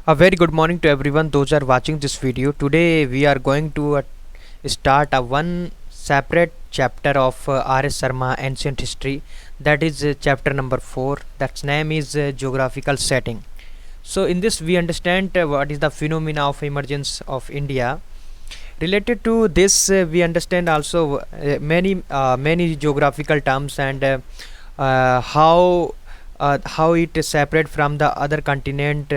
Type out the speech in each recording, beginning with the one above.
A very good morning to everyone those are watching this video. Today we are going to start a one separate chapter of R.S. Sharma ancient history, that is chapter number 4, that's name is geographical setting. So in this we understand what is the phenomena of emergence of India. Related to this we understand also many geographical terms and how it is separate from the other continent,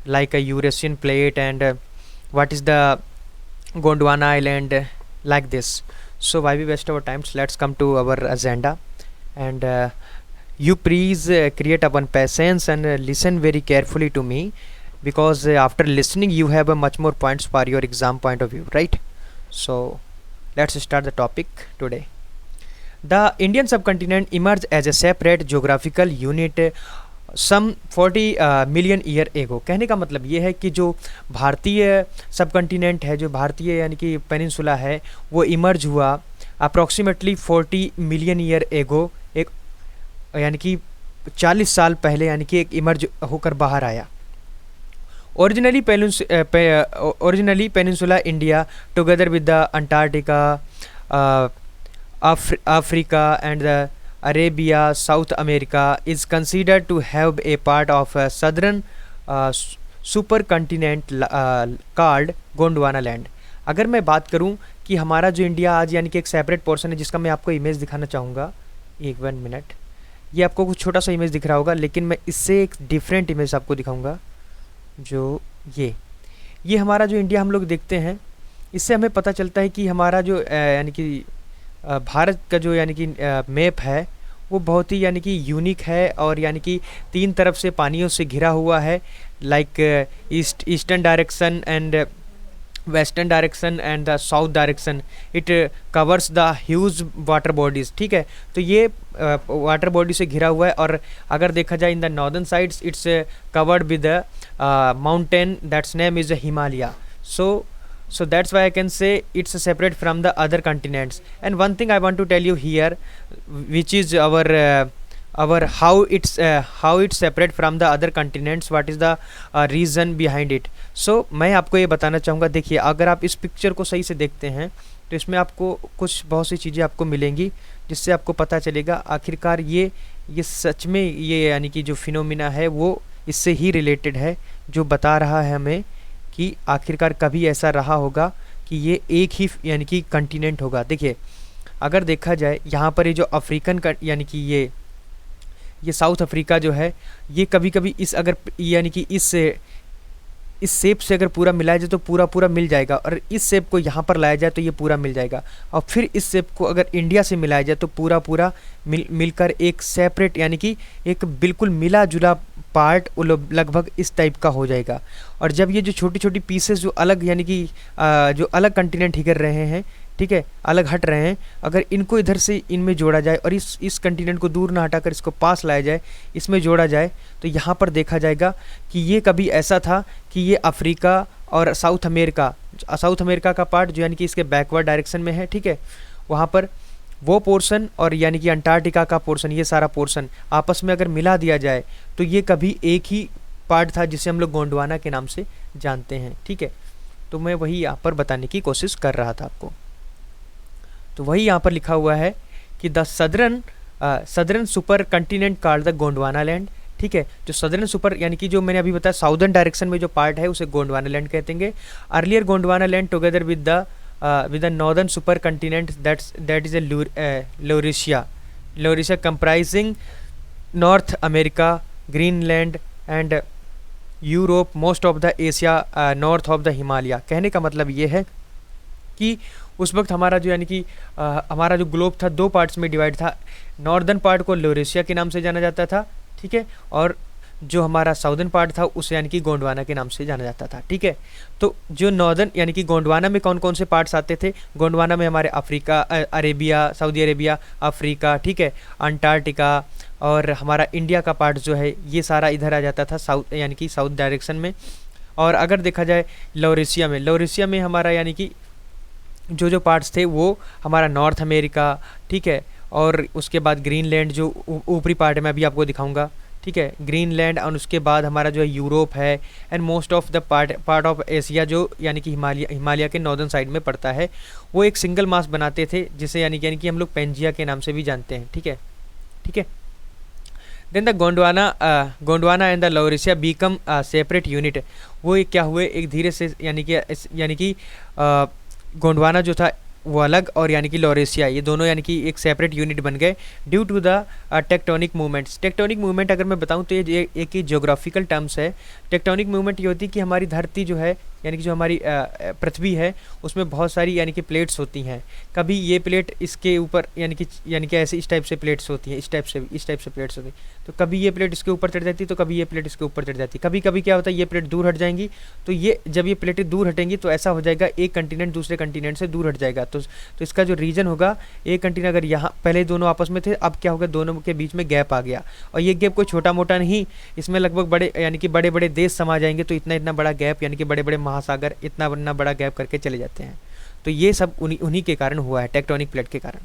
like a Eurasian plate, and what is the Gondwana island, like this. So why we waste our times, let's come to our agenda. And you please create a one patience and listen very carefully to me, because after listening you have a much more points for your exam point of view, right? So let's start the topic today. The Indian subcontinent emerged as a separate geographical unit some 40 million year ago. कहने का मतलब ये है कि जो भारतीय सब continent है, जो भारतीय यानी कि पेनिनसुला है, वो इमर्ज हुआ अप्रॉक्सीमेटली 40 मिलियन ईयर एगो, एक यानी कि 40 साल पहले, यानी कि एक इमर्ज होकर बाहर आया। Originally peninsula India together with the Antarctica, Africa and the Arabia, South America is considered to have a part of a southern supercontinent called Gondwana land। अगर मैं बात करूं कि हमारा जो इंडिया आज यानी कि एक सेपरेट पोर्शन है, जिसका मैं आपको इमेज दिखाना चाहूँगा, एक 1 मिनट। ये आपको कुछ छोटा सा इमेज दिख रहा होगा, लेकिन मैं इससे एक डिफरेंट इमेज आपको दिखाऊंगा। जो ये हमारा जो इंडिया हम लोग देखते हैं, इससे हमें पता चलता है कि हमारा जो यानी कि भारत का जो यानी कि मैप है, वो बहुत ही यानी कि यूनिक है, और यानी कि 3 तरफ से पानियों से घिरा हुआ है, like eastern direction and western direction and the south direction. It covers the huge water bodies. ठीक है, तो ये वाटर बॉडी से घिरा हुआ है। और अगर देखा जाए in the northern sides, it's covered with mountain that's name is Himalaya. So that's why I can say it's separate from the other continents. And one thing I want to tell you here, which is our how it's separate from the other continents, what is the reason behind it. So मैं आपको ये बताना चाहूँगा। देखिए, अगर आप इस picture को सही से देखते हैं तो इसमें आपको कुछ बहुत सी चीज़ें आपको मिलेंगी, जिससे आपको पता चलेगा आखिरकार ये सच में ये यानी कि जो फिनोमिना है वो इससे ही रिलेटेड है, जो बता रहा है हमें कि आखिरकार कभी ऐसा रहा होगा कि ये एक ही यानी कि कंटिनेंट होगा। देखिए, अगर देखा जाए यहाँ पर ये जो अफ्रीकन यानी कि ये साउथ अफ्रीका जो है, ये कभी कभी इस अगर यानी कि इस शेप से अगर पूरा मिलाया जाए तो पूरा मिल जाएगा, और इस शेप को यहाँ पर लाया जाए तो ये पूरा मिल जाएगा, और फिर इस शेप को अगर इंडिया से मिलाया जाए तो पूरा मिलकर एक सेपरेट यानी कि एक बिल्कुल मिला जुला पार्ट लगभग इस टाइप का हो जाएगा। और जब ये जो छोटी छोटी पीसेस जो अलग यानी कि जो अलग कंटिनेंट हिगर रहे हैं, ठीक है, अलग हट रहे हैं, अगर इनको इधर से इनमें जोड़ा जाए और इस कंटिनेंट को दूर ना हटाकर इसको पास लाया जाए, इसमें जोड़ा जाए, तो यहाँ पर देखा जाएगा कि ये कभी ऐसा था कि ये अफ्रीका और साउथ अमेरिका का पार्ट जो यानी कि इसके बैकवर्ड डायरेक्शन में है, ठीक है, वहाँ पर वो पोर्शन और यानी कि अंटार्कटिका का पोर्शन, ये सारा पोर्शन आपस में अगर मिला दिया जाए तो ये कभी एक ही पार्ट था, जिसे हम लोग गोंडवाना के नाम से जानते हैं। ठीक है, तो मैं वही यहाँ पर बताने की कोशिश कर रहा था आपको। तो वही यहाँ पर लिखा हुआ है कि the southern super continent called the Gondwana land. ठीक है, जो सदर्न सुपर यानी कि जो मैंने अभी बताया साउदर्न डायरेक्शन में जो पार्ट है उसे गोंडवाना लैंड कहते हैं। Earlier Gondwana land together with the northern super continent that is Laurasia comprising north America, Greenland and Europe, most of the Asia north of the Himalaya. कहने का मतलब ये है कि उस वक्त हमारा जो यानी कि हमारा जो ग्लोब था 2 पार्ट्स में डिवाइड था। नॉर्दर्न पार्ट को लॉरेशिया के नाम से जाना जाता था, ठीक है, और जो हमारा साउदर्न पार्ट था उसे यानी कि गोंडवाना के नाम से जाना जाता था। ठीक है, तो जो नॉर्दर्न यानी कि गोंडवाना में कौन कौन से पार्ट्स आते थे? गोंडवाना में हमारे Africa, Arabia, Saudi Arabia, Africa, ठीक है, अंटार्कटिका, और हमारा इंडिया का पार्ट जो है ये सारा इधर आ जाता था साउथ यानी कि साउथ डायरेक्शन में। और अगर देखा जाए लॉरेशिया में हमारा यानी कि जो पार्ट्स थे वो हमारा नॉर्थ अमेरिका, ठीक है, और उसके बाद ग्रीनलैंड जो ऊपरी पार्ट है मैं अभी आपको दिखाऊंगा, ठीक है, ग्रीनलैंड, और उसके बाद हमारा जो है यूरोप है, and most of the part of Asia जो यानी कि हिमालय के नॉर्दर्न साइड में पड़ता है, वो एक सिंगल मास बनाते थे, जिसे यानी कि हम लोग पेंजिया के नाम से भी जानते हैं। ठीक है, ठीक है। Then the Gondwana and the Laurasia become separate unit. वो एक क्या हुए, एक धीरे से यानी कि गोंडवाना जो था वो अलग, और यानी कि लॉरेशिया, ये दोनों यानी कि एक सेपरेट यूनिट बन गए due to the tectonic movements. Tectonic movement अगर मैं बताऊं तो ये एक ही ज्योग्राफिकल टर्म्स है। टेक्टोनिक मूवमेंट ये होती है कि हमारी धरती जो है, यानी कि जो हमारी पृथ्वी है, उसमें बहुत सारी यानी कि प्लेट्स होती हैं। कभी ये प्लेट इसके ऊपर यानी कि ऐसे इस टाइप से प्लेट्स होती हैं, इस टाइप से प्लेट्स होती हैं, तो कभी ये प्लेट इसके ऊपर चढ़ जाती है, तो कभी ये प्लेट इसके ऊपर चढ़ जाती है। कभी कभी क्या होता है, ये प्लेट दूर हट जाएंगी, तो ये जब ये प्लेटें दूर हटेंगी तो ऐसा हो जाएगा एक कंटिनेंट दूसरे कंटिनेंट से दूर हट जाएगा। तो इसका जो रीजन होगा, एक कंटिनेंट अगर यहाँ पहले दोनों आपस में थे, अब क्या होगा, दोनों के बीच में गैप आ गया, और ये गैप कोई छोटा मोटा नहीं, इसमें लगभग बड़े यानी कि बड़े बड़े देश समा जाएंगे, तो इतना बड़ा गैप, यानी कि बड़े बड़े महासागर इतना बड़ा गैप करके चले जाते हैं। तो ये सब उन्हीं के कारण हुआ है, टेक्टोनिक प्लेट के कारण।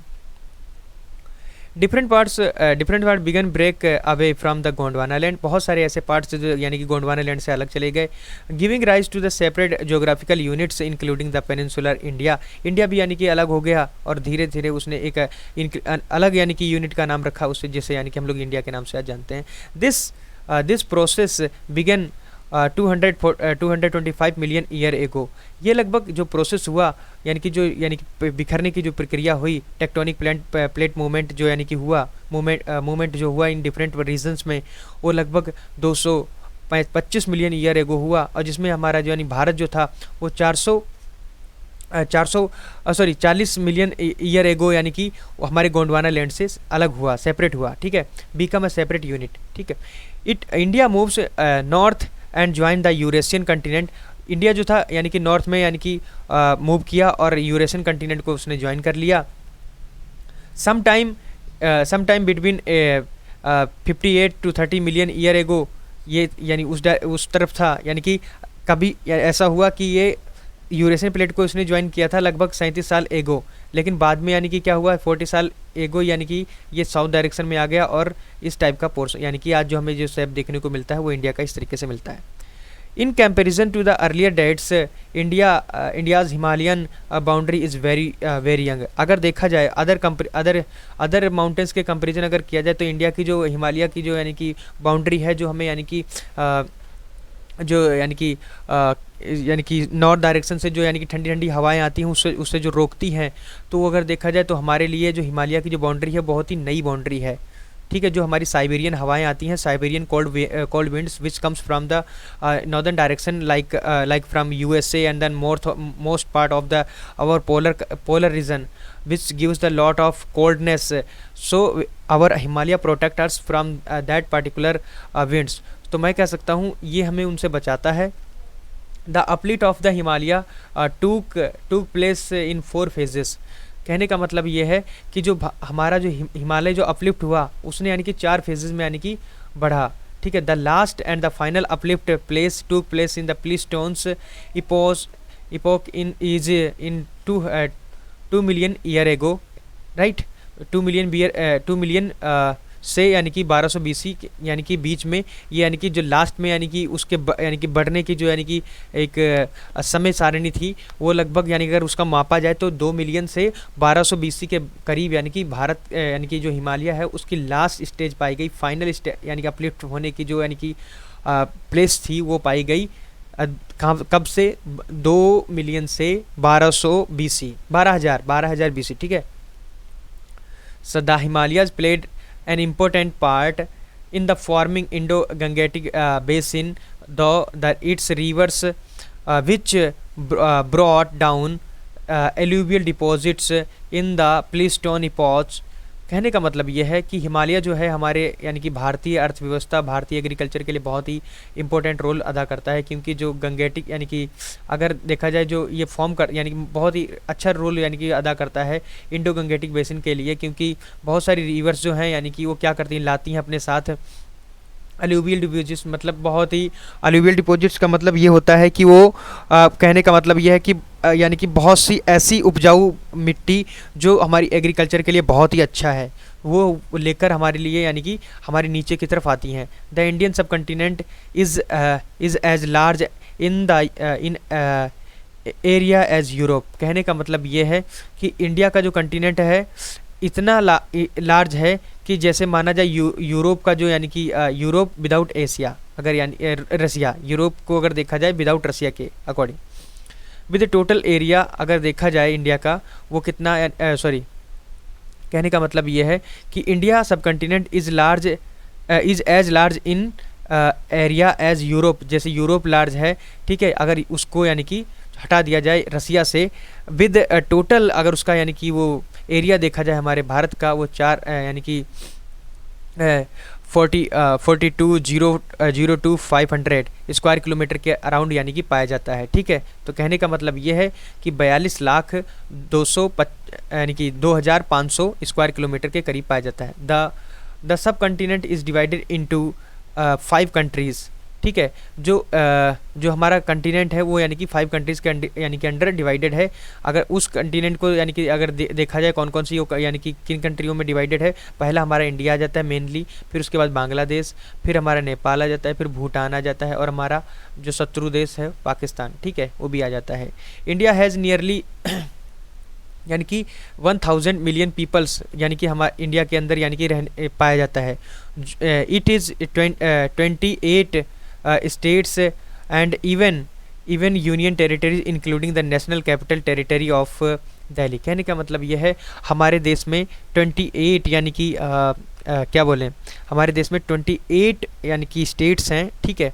Different part began break away from the Gondwana land. बहुत सारे ऐसे पार्ट्स जो यानी कि गोंडवाना लैंड से अलग चले गए, giving rise to the separate geographical units including the peninsular India. India भी यानी कि अलग हो गया, और धीरे धीरे उसने एक अलग यानी कि यूनिट का नाम रखा उससे, जिसे यानी कि हम लोग इंडिया के नाम से आज जानते हैं। This process began 225 million year ago. ये लगभग जो प्रोसेस हुआ, यानी कि बिखरने की जो प्रक्रिया हुई, टेक्टोनिक प्लेट मूवमेंट जो यानी कि हुआ, मूवमेंट जो हुआ इन डिफरेंट रीजन्स में, वो लगभग 225 मिलियन ईयर एगो हुआ, और जिसमें हमारा जो यानी भारत जो था वो 40 मिलियन ईयर एगो यानी कि हमारे गोंडवाना लैंड से अलग हुआ, सेपरेट हुआ। ठीक है, बीकम अ सेपरेट यूनिट। ठीक है, India moves north and join the Eurasian continent. India जो था यानी कि नॉर्थ में यानी कि मूव किया, और यूरेशियन कंटिनेंट को उसने ज्वाइन कर लिया। Some time between 58 to 30 million year ago, ये यानी उस तरफ था, यानी कि कभी ऐसा हुआ कि ये यूरेशियन प्लेट को उसने ज्वाइन किया था लगभग 37 साल एगो, लेकिन बाद में यानी कि क्या हुआ, 40 साल एगो यानी कि ये साउथ डायरेक्शन में आ गया, और इस टाइप का पोर्शन यानी कि आज जो हमें जो शेप देखने को मिलता है वो इंडिया का इस तरीके से मिलता है। In comparison to the earlier dates, India's Himalayan boundary is very young. अगर देखा जाए अदर माउंटेन्स के कंपेरिजन अगर किया जाए, तो इंडिया की जो हिमालय की जो यानी कि बाउंड्री है, जो हमें यानी कि नॉर्थ डायरेक्शन से जो यानी कि ठंडी ठंडी हवाएं आती हैं, उससे जो रोकती हैं, तो वो अगर देखा जाए तो हमारे लिए जो हिमालय की जो बाउंड्री है बहुत ही नई बाउंड्री है। ठीक है, जो हमारी साइबेरियन हवाएं आती हैं, Siberian cold winds which comes from the northern direction, like from USA and then most part of the our polar region which gives the lot of coldness, so our Himalaya protect us from that particular winds। तो मैं कह सकता हूँ ये हमें उनसे बचाता है। The uplift of the Himalaya टूक प्लेस इन 4 phases। कहने का मतलब ये है कि जो हमारा जो हिमालय जो अपलिफ्ट हुआ, उसने यानी कि 4 phases में यानी कि बढ़ा। ठीक है, the last and the final uplift took place in the Pleistocene epoch in 2 million year ago, right. 2 million से यानी कि 1200 BC यानी कि बीच में, ये यानी कि जो लास्ट में यानी कि उसके यानी कि बढ़ने की जो यानी कि एक समय सारणी थी, वो लगभग यानी अगर उसका मापा जाए तो 2 मिलियन से 1200 BC के करीब यानी कि भारत यानी कि जो हिमालय है उसकी लास्ट स्टेज पाई गई, फाइनल स्टेज यानी कि अपलिफ्ट होने की जो यानी कि प्लेस थी वो पाई गई। कब से, 2 मिलियन से 1200 BC, 12,000 BC। ठीक है, so the Himalayas played an important part in the forming Indo-Gangetic basin, though its rivers which brought down alluvial deposits in the Pleistocene epoch। कहने का मतलब ये है कि हिमालय जो है हमारे यानी कि भारतीय अर्थव्यवस्था, भारतीय एग्रीकल्चर के लिए बहुत ही इंपॉर्टेंट रोल अदा करता है, क्योंकि जो गंगेटिक यानी कि अगर देखा जाए जो ये फॉर्म कर यानी कि बहुत ही अच्छा रोल यानी कि अदा करता है इंडो गंगेटिक बेसिन के लिए, क्योंकि बहुत सारी रिवर्स जो हैं यानी कि वो क्या करती हैं, लाती हैं अपने साथ अलूवियल डिपोजिट्स। मतलब बहुत ही अलूवियल डिपोजिट्स का मतलब ये होता है कि वो कहने का मतलब ये है कि यानी कि बहुत सी ऐसी उपजाऊ मिट्टी जो हमारी एग्रीकल्चर के लिए बहुत ही अच्छा है, वो लेकर हमारे लिए यानी कि हमारे नीचे की तरफ आती हैं। The Indian subcontinent is as large in area as Europe. कहने का मतलब ये है कि इंडिया का जो कंटिनेंट है इतना लार्ज है कि जैसे माना जाए यूरोप का जो यानी कि यूरोप विदाउट एशिया, अगर यानी रसिया, यूरोप को अगर देखा जाए विदाउट रसिया के अकॉर्डिंग, विद टोटल एरिया अगर देखा जाए इंडिया का वो कितना, सॉरी, कहने का मतलब ये है कि India subcontinent is as large in area as Europe. जैसे यूरोप लार्ज है, ठीक है, अगर उसको यानी कि हटा दिया जाए रसिया से, विद टोटल अगर उसका यानी कि वो एरिया देखा जाए हमारे भारत का, वो चार यानी कि 42,002,500 स्क्वायर किलोमीटर के अराउंड यानी कि पाया जाता है। ठीक है, तो कहने का मतलब ये है कि 42,02,200 यानी कि 2,500 स्क्वायर किलोमीटर के करीब पाया जाता है। The sub continent is divided into 5 countries. ठीक है, जो हमारा कंटिनेंट है वो यानी कि 5 कंट्रीज़ के यानी कि अंडर डिवाइडेड है। अगर उस कंटिनेंट को यानी कि अगर देखा जाए कौन कौन सी यानी कि किन कंट्रियों में डिवाइडेड है, पहला हमारा इंडिया आ जाता है मेनली, फिर उसके बाद बांग्लादेश, फिर हमारा नेपाल आ जाता है, फिर भूटान आ जाता है, और हमारा जो शत्रु देश है पाकिस्तान, ठीक है, वो भी आ जाता है। इंडिया हैज़ नियरली यानी कि 1,000 मिलियन पीपल्स यानी कि हमारे इंडिया के अंदर यानी कि पाया जाता है। It is 28 states and even union territories including the national capital territory of Delhi. कहने का मतलब यह है हमारे देश में 28 यानी कि क्या बोलें, हमारे देश में 28 यानी कि स्टेट्स हैं। ठीक है,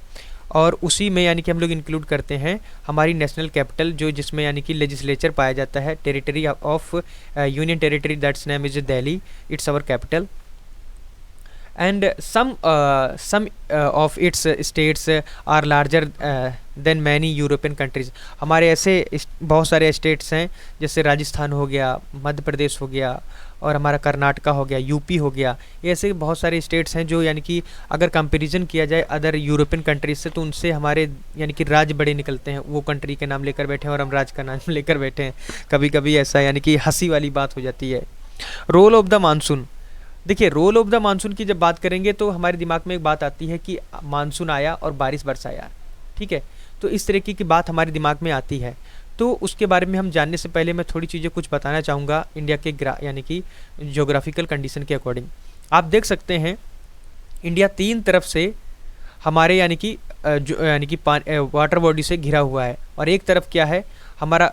और उसी में यानी कि हम लोग इंक्लूड करते हैं हमारी नेशनल कैपिटल, जो जिसमें यानी कि लेजिस्लेचर पाया जाता है, territory of union territory, that's name is Delhi, it's our capital. and some of its states are larger than many European countries। हमारे ऐसे बहुत सारे स्टेट्स हैं, जैसे राजस्थान हो गया, मध्य प्रदेश हो गया, और हमारा कर्नाटका हो गया, यूपी हो गया। ये ऐसे बहुत सारे स्टेट्स हैं जो यानी कि अगर कंपैरिजन किया जाए अदर यूरोपियन कंट्रीज से, तो उनसे हमारे यानी कि राज्य बड़े निकलते हैं। वो कंट्री के नाम लेकर बैठे हैं और हम राज्य का नाम लेकर बैठे हैं। कभी कभी ऐसा यानी कि हंसी वाली बात हो जाती है। Role of the monsoon. देखिए, रोल ऑफ द मानसून की जब बात करेंगे तो हमारे दिमाग में एक बात आती है कि मानसून आया और बारिश बरसाया। ठीक है, तो इस तरीके की बात हमारे दिमाग में आती है। तो उसके बारे में हम जानने से पहले मैं थोड़ी चीज़ें कुछ बताना चाहूँगा इंडिया के यानी कि ज्योग्राफिकल कंडीशन के अकॉर्डिंग। आप देख सकते हैं इंडिया 3 तरफ से हमारे यानी कि वाटर बॉडी से घिरा हुआ है, और एक तरफ क्या है, हमारा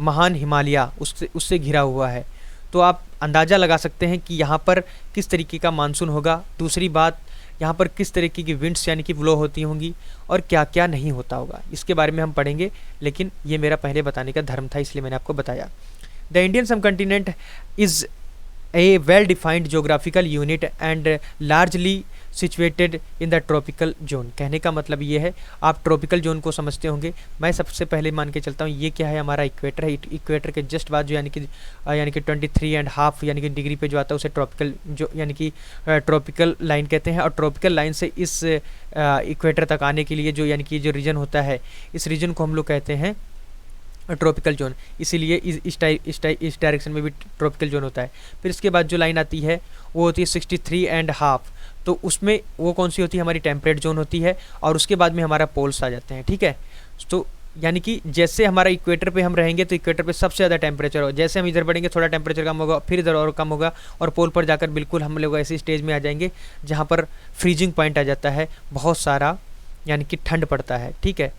महान हिमालय उससे घिरा हुआ है। तो आप अंदाज़ा लगा सकते हैं कि यहाँ पर किस तरीके का मानसून होगा। दूसरी बात, यहाँ पर किस तरीके की विंड्स यानी कि ब्लो होती होंगी और क्या क्या नहीं होता होगा, इसके बारे में हम पढ़ेंगे। लेकिन ये मेरा पहले बताने का धर्म था, इसलिए मैंने आपको बताया। The Indian subcontinent is a well defined geographical unit and largely situated in the tropical zone. कहने का मतलब ये है, आप ट्रॉपिकल जोन को समझते होंगे। मैं सबसे पहले मान के चलता हूँ, ये क्या है, हमारा इक्वेटर है। इक्वेटर के जस्ट बाद जो यानी कि 23.5 यानी कि डिग्री पे जो आता है उसे ट्रॉपिकल जो यानी कि ट्रॉपिकल लाइन कहते हैं। और ट्रॉपिकल लाइन से इस इक्वेटर तक आने के लिए जो यानी कि जो रीजन होता है, इस रीजन को हम लोग कहते हैं ट्रॉपिकल जोन। इसीलिए इस डायरेक्शन में भी ट्रॉपिकल जोन होता है। फिर इसके बाद जो लाइन आती है वो होती है 63.5, तो उसमें वो कौन सी होती है, हमारी टेम्परेट जोन होती है। और उसके बाद में हमारा पोल्स आ जाते हैं। ठीक है, तो यानी कि जैसे हमारा इक्वेटर पे हम रहेंगे तो इक्वेटर पे सबसे ज़्यादा टेम्परेचर होगा, जैसे हम इधर बढ़ेंगे थोड़ा टेम्परेचर कम होगा, फिर इधर और कम होगा, और पोल पर जाकर बिल्कुल हम लोग ऐसी स्टेज में आ जाएंगे जहाँ पर फ्रीजिंग पॉइंट आ जाता है, बहुत सारा यानी कि ठंड पड़ता है। ठीक है,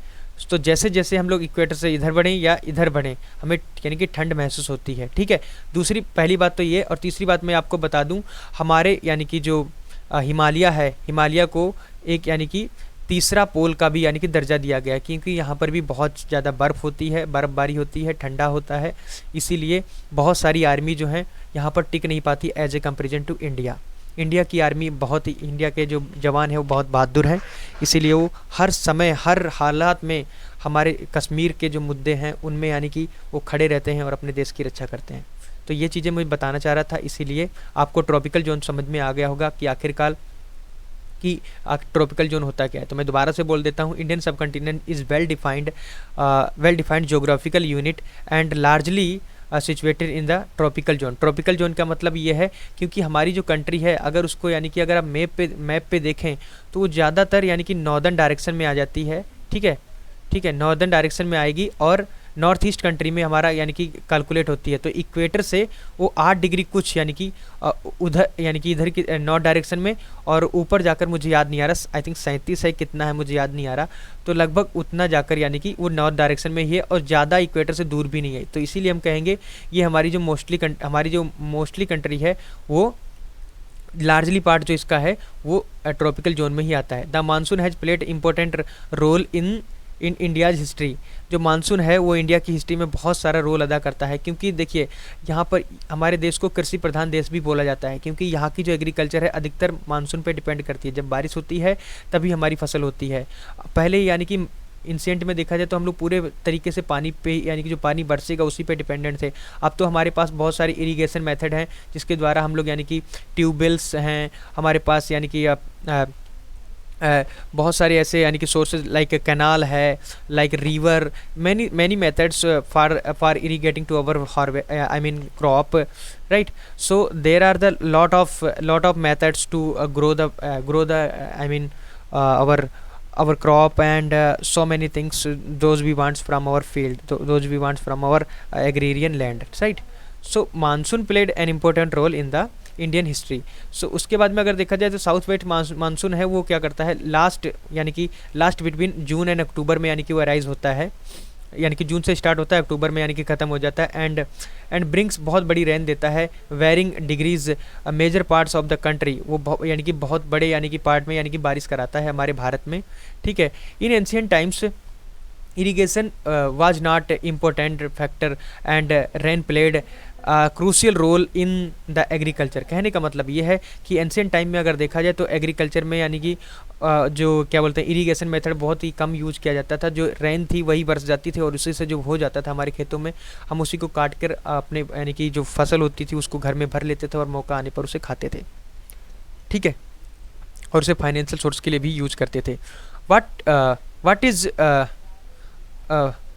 तो जैसे जैसे हम लोग इक्वेटर से इधर बढ़ें या इधर बढ़ें, हमें यानी कि ठंड महसूस होती है। ठीक है, दूसरी पहली बात तो ये, और तीसरी बात मैं आपको बता दूं, हमारे यानी कि जो हिमालय है, हिमालय को एक यानी कि तीसरा पोल का भी यानी कि दर्जा दिया गया है, क्योंकि यहाँ पर भी बहुत ज़्यादा बर्फ़ होती है, बर्फ़बारी होती है, ठंडा होता है। इसीलिए बहुत सारी आर्मी जो हैं यहाँ पर टिक नहीं पाती as a comparison to India. India की आर्मी बहुत ही, इंडिया के जो जवान हैं वो बहुत बहादुर हैं, इसीलिए वो हर समय हर हालात में हमारे कश्मीर के जो मुद्दे हैं उनमें यानी कि वो खड़े रहते हैं और अपने देश की रक्षा करते हैं। तो ये चीज़ें मुझे बताना चाह रहा था, इसीलिए आपको ट्रॉपिकल जोन समझ में आ गया होगा कि आखिरकार कि ट्रॉपिकल जोन होता क्या है। तो मैं दोबारा से बोल देता हूँ, Indian subcontinent is well defined geographical unit and largely situated in the tropical zone. Tropical zone का मतलब ये है क्योंकि हमारी जो कंट्री है अगर उसको यानी कि अगर आप मैप पे देखें तो वो ज़्यादातर यानी कि नॉर्दर्न डायरेक्शन में आ जाती है। ठीक है, ठीक है, नॉर्दर्न डायरेक्शन में आएगी और नॉर्थ ईस्ट कंट्री में हमारा यानी कि कैलकुलेट होती है। तो इक्वेटर से वो 8 डिग्री कुछ यानी कि उधर यानी कि इधर की नॉर्थ डायरेक्शन में, और ऊपर जाकर मुझे याद नहीं आ रहा, आई थिंक 37 है कितना है मुझे याद नहीं आ रहा, तो लगभग उतना जाकर यानी कि वो नॉर्थ डायरेक्शन में ही है और ज़्यादा इक्वेटर से दूर भी नहीं है। तो इसीलिए हम कहेंगे ये हमारी जो मोस्टली कंट्री है वो लार्जली पार्ट जो इसका है वो ट्रॉपिकल जोन में ही आता है। The monsoon has played important role in India's history. जो मानसून है वो इंडिया की हिस्ट्री में बहुत सारा रोल अदा करता है, क्योंकि देखिए यहाँ पर हमारे देश को कृषि प्रधान देश भी बोला जाता है, क्योंकि यहाँ की जो एग्रीकल्चर है अधिकतर मानसून पे डिपेंड करती है। जब बारिश होती है तभी हमारी फसल होती है। पहले यानी कि इंसेंट में देखा जाए तो हम लोग पूरे तरीके से पानी पे यानी कि जो पानी बरसेगा उसी पे डिपेंडेंट थे। अब तो हमारे पास बहुत सारी इरिगेशन मेथड हैं जिसके द्वारा हम लोग यानी कि ट्यूबवेल्स हैं हमारे पास, यानी कि बहुत सारे ऐसे यानी कि सोर्सेज लाइक कैनाल है, like river, many methods for irrigating to our I mean crop, right. So there are the lot of methods to grow the I mean our crop, and so many things those we want from our field, those we want from our agrarian land, right. So monsoon played an important role in the Indian history. So उसके बाद में अगर देखा जाए तो south west monsoon है वो क्या करता है, यानी कि last between June and October में यानी कि वो अराइज होता है, यानी कि जून से स्टार्ट होता है अक्टूबर में यानी कि ख़त्म हो जाता है, एंड ब्रिंग्स बहुत बड़ी रेन देता है, varying degrees major parts of the country. वो यानी कि बहुत बड़े यानी कि पार्ट में यानी कि बारिश कराता है हमारे भारत में, ठीक है। In ancient times irrigation was not important factor and rain played crucial role in the agriculture. कहने का मतलब ये है कि एंशियंट टाइम में अगर देखा जाए तो एग्रीकल्चर में यानी कि जो क्या बोलते हैं इरिगेशन मेथड बहुत ही कम यूज किया जाता था। जो रेन थी वही बरस जाती थी और उसी से जो हो जाता था हमारे खेतों में, हम उसी को काट कर अपने यानी कि जो फसल होती थी उसको घर में भर लेते थे और मौका आने पर उसे खाते थे, ठीक है, और उसे फाइनेंशियल सोर्स के लिए भी यूज करते थे।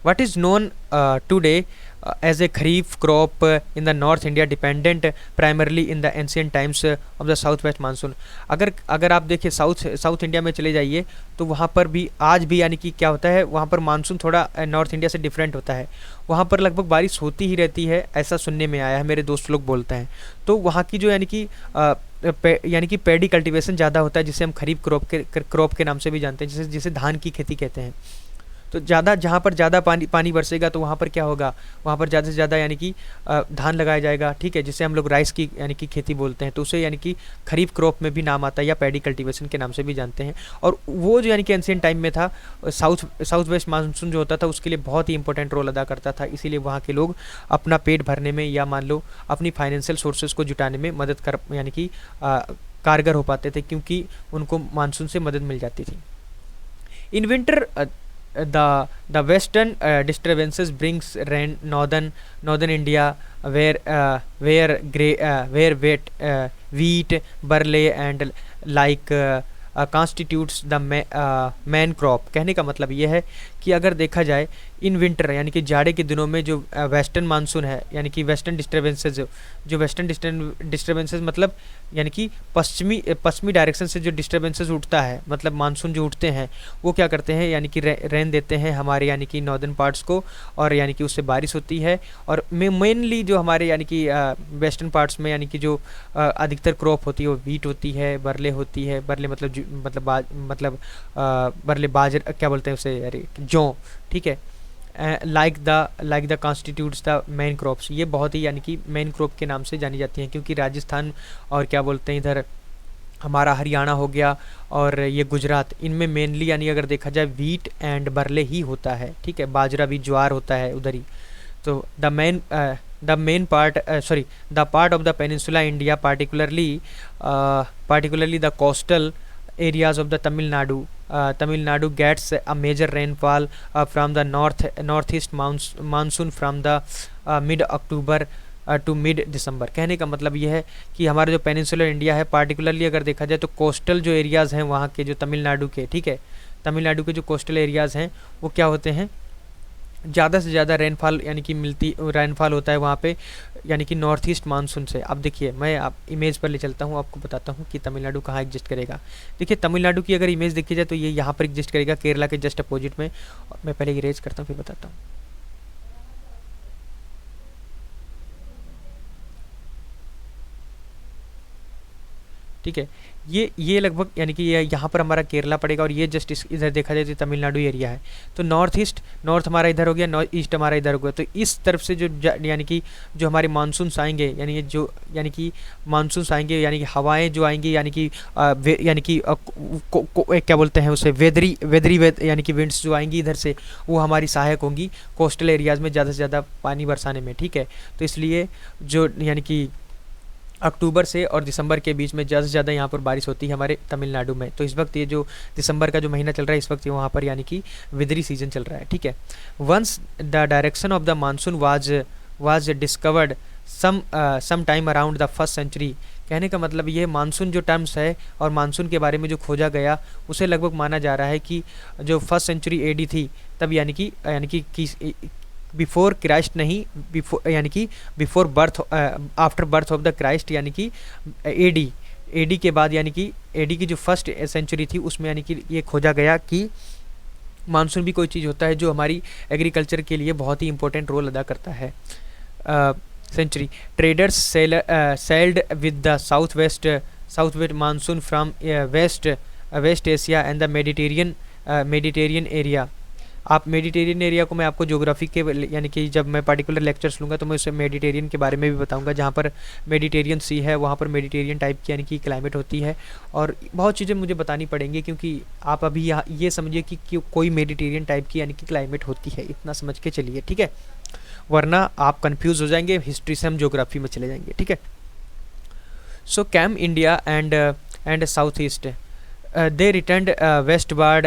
What is known today as a kharif crop in the North India dependent primarily in the ancient times of the southwest monsoon। अगर आप देखिए साउथ इंडिया में चले जाइए तो वहाँ पर भी आज भी यानी कि क्या होता है, वहाँ पर मानसून थोड़ा नॉर्थ इंडिया से डिफरेंट होता है। वहाँ पर लगभग बारिश होती ही रहती है, ऐसा सुनने में आया है, मेरे दोस्त लोग बोलते हैं। तो वहाँ की जो यानी कि पैडी कल्टीवेशन ज़्यादा होता है, जिसे हम खरीफ क्रॉप के नाम से भी जानते हैं, जिसे धान की खेती कहते हैं। तो जहाँ पर ज़्यादा पानी बरसेगा तो वहाँ पर क्या होगा, वहाँ पर ज़्यादा से ज़्यादा यानी कि धान लगाया जाएगा, ठीक है, जिसे हम लोग राइस की यानी कि खेती बोलते हैं। तो उसे यानी कि खरीफ क्रॉप में भी नाम आता है या पैडी कल्टीवेशन के नाम से भी जानते हैं। और वो जो यानी कि एंशिएंट टाइम में था, साउथ वेस्ट मानसून जो होता था उसके लिए बहुत ही इंपॉर्टेंट रोल अदा करता था। इसीलिए वहाँ के लोग अपना पेट भरने में या मान लो अपनी फाइनेंशियल सोर्सेज को जुटाने में मदद कर यानी कि कारगर हो पाते थे, क्योंकि उनको मानसून से मदद मिल जाती थी। In winter the western disturbances brings rain northern India where wheat barley and like constitutes the main crop। कहने का मतलब ये है कि अगर देखा जाए इन विंटर यानी कि जाड़े के दिनों में जो वेस्टर्न मानसून है यानी कि वेस्टर्न डिस्टर्बेंसेज मतलब यानी कि पश्चिमी डायरेक्शन से जो डिस्टर्बेंसेज उठता है, मतलब मानसून जो उठते हैं वो क्या करते हैं यानी कि रेन देते हैं हमारे यानी कि नॉर्दर्न पार्ट्स को, और यानी कि उससे बारिश होती है। और मेनली जो हमारे यानी कि वेस्टर्न पार्ट्स में यानी कि जो अधिकतर क्रॉप होती है वो वीट होती है, बरले होती है, बरले बरले बाजरा क्या बोलते हैं उसे, अरे जौ, ठीक है, like the constitutes the main crops. ये बहुत ही यानी कि मेन क्रॉप के नाम से जानी जाती हैं, क्योंकि राजस्थान और क्या बोलते हैं इधर हमारा हरियाणा हो गया और ये गुजरात, इनमें मेनली यानी अगर देखा जाए वीट एंड बरले ही होता है, ठीक है, बाजरा भी ज्वार होता है उधर ही। तो the part of the peninsula India particularly the coastal areas of the Tamil Nadu gets a major rainfall from the northeast monsoon from the mid October to mid December. कहने का मतलब ये है कि हमारा जो पेनिनसुलर इंडिया है particularly अगर देखा जाए तो कोस्टल जो एरियाज़ हैं वहाँ के जो तमिलनाडु के, ठीक है, तमिलनाडु के जो कोस्टल एरियाज़ हैं वो क्या होते हैं, ज़्यादा से ज़्यादा रेनफॉल यानी कि मिलती रेनफॉल होता है वहाँ पे, यानी कि नॉर्थ ईस्ट मानसून से। अब देखिए मैं आप इमेज पर ले चलता हूँ, आपको बताता हूँ कि तमिलनाडु कहाँ एग्जिस्ट करेगा। देखिए तमिलनाडु की अगर इमेज देखी जाए तो ये यहाँ पर एग्जिस्ट करेगा, केरला के जस्ट अपोजिट में। मैं पहले इरेज करता हूँ फिर बताता हूँ। ठीक है, ये लगभग यानी कि ये यहाँ पर हमारा केरला पड़ेगा, और ये जस्ट इस इधर देखा जाए तो तमिलनाडु एरिया है। तो नॉर्थ ईस्ट, नॉर्थ हमारा इधर हो गया, नॉर्थ ईस्ट हमारा इधर हो गया। तो इस तरफ से जो यानी कि जो हमारे मानसून्स आएंगे, यानी ये जो यानी कि मानसून्स आएंगे, यानी कि हवाएं जो आएंगी, यानी कि यानी कि क्या बोलते हैं उसे, यानी कि विंड्स जो आएंगी इधर से, वो हमारी सहायक होंगी कोस्टल एरियाज़ में ज़्यादा से ज़्यादा पानी बरसाने में। ठीक है, तो इसलिए जो यानी कि अक्टूबर से और दिसंबर के बीच में ज़्यादा से ज़्यादा यहाँ पर बारिश होती है हमारे तमिलनाडु में। तो इस वक्त ये जो दिसंबर का जो महीना चल रहा है, इस वक्त वहाँ पर यानी कि विदरी सीजन चल रहा है। ठीक है, once the direction of the monsoon was discovered some time around the first century. कहने का मतलब ये मानसून जो टर्म्स है और मानसून के बारे में जो खोजा गया, उसे लगभग माना जा रहा है कि जो फर्स्ट सेंचुरी एडी थी तब, यानी कि बिफोर क्राइस्ट नहीं, बिफोर यानी कि before birth, after birth of the Christ, यानी कि एडी, एडी के बाद, यानी कि एडी की जो फर्स्ट सेंचुरी थी उसमें यानी कि ये खोजा गया कि मानसून भी कोई चीज़ होता है जो हमारी एग्रीकल्चर के लिए बहुत ही इंपॉर्टेंट रोल अदा करता है। Century traders sailed with the south west monsoon from west Asia and the Mediterranean area. आप मेडिटेरियन एरिया को मैं आपको ज्योग्राफी के यानी कि जब मैं पर्टिकुलर लेक्चर्स लूँगा तो मैं उससे मेडिटेरियन के बारे में भी बताऊँगा, जहाँ पर मेडिटेरियन सी है वहाँ पर मेडिटेरियन टाइप की यानी कि क्लाइमेट होती है। और बहुत चीज़ें मुझे बतानी पड़ेंगी, क्योंकि आप अभी यहाँ ये समझिए कि कोई मेडिटेरियन टाइप की यानी कि क्लाइमेट होती है, इतना समझ के चलिए। ठीक है, वरना आप कन्फ्यूज़ हो जाएंगे, हिस्ट्री से हम ज्योग्राफी में चले जाएंगे। ठीक है, so came India and south east, they returned westward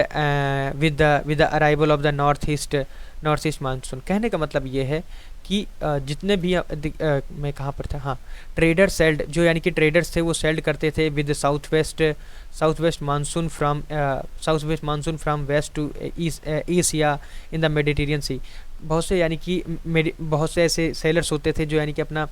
with the arrival of the northeast monsoon. कहने का मतलब ये है कि जितने भी मैं कहाँ पर था, हाँ, ट्रेडर सेल्ड, जो यानी कि ट्रेडर्स थे वो सेल्ड करते थे with south west monsoon from west to Asia in the Mediterranean sea. बहुत से यानी कि बहुत से ऐसे सेलर्स होते थे जो यानी कि अपना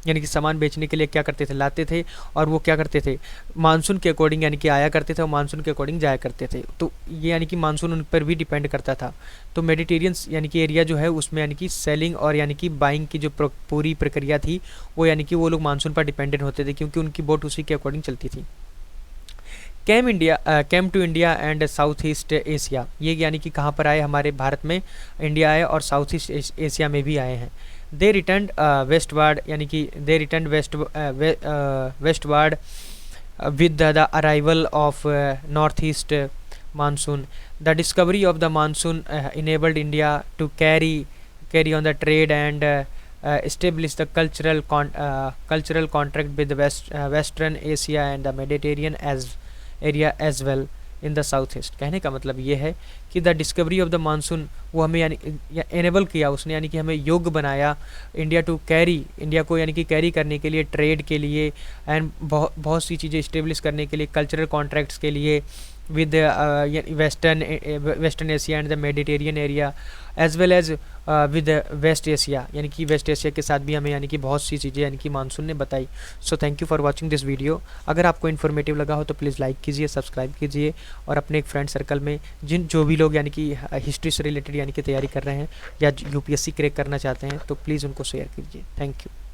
यानी कि सामान बेचने के लिए क्या करते थे, लाते थे, और वो क्या करते थे, मानसून के अकॉर्डिंग यानी कि आया करते थे और मानसून के अकॉर्डिंग जाया करते थे। तो ये यानी कि मानसून उन पर भी डिपेंड करता था। तो मेडिटेरियन यानी कि एरिया जो है उसमें यानी कि सेलिंग और यानी कि बाइंग की जो पूरी प्रक्रिया थी वो यानी कि वो लोग मानसून पर डिपेंडेंट होते थे, क्योंकि उनकी बोट उसी के अकॉर्डिंग चलती थी। Came to India and south east Asia, ये यानी कि कहाँ पर आए, हमारे भारत में इंडिया आए और साउथ ईस्ट एशिया में भी आए हैं। दे रिटर्न वेस्टवर्ड, यानी कि they return westward with the arrival of northeast monsoon. The discovery of the monsoon enabled India to carry on the trade and establish the cultural contract with the Western Asia and the Mediterranean area as well in the south east. कहने का मतलब ये है कि the discovery of the monsoon, वो हमें यानी enable किया उसने, यानी कि हमें योग्य बनाया इंडिया को यानी कि कैरी करने के लिए, ट्रेड के लिए एंड बहुत सी चीज़ें इस्टेब्लिश करने के लिए, कल्चरल कॉन्ट्रैक्ट्स के लिए with western Asia and the Mediterranean area as well as with west Asia, यानी कि वेस्ट एशिया के साथ भी हमें यानी कि बहुत सी चीज़ें यानी कि मानसून ने बताई। So thank you for watching this video. अगर आपको इन्फॉर्मेटिव लगा हो तो प्लीज़ लाइक कीजिए, सब्सक्राइब कीजिए, और अपने एक फ्रेंड सर्कल में जो भी लोग यानी कि हिस्ट्री से रिलेटेड यानी कि तैयारी कर रहे हैं या यूपीएससी क्रैक करना चाहते हैं तो प्लीज़ उनको शेयर कीजिए। Thank you.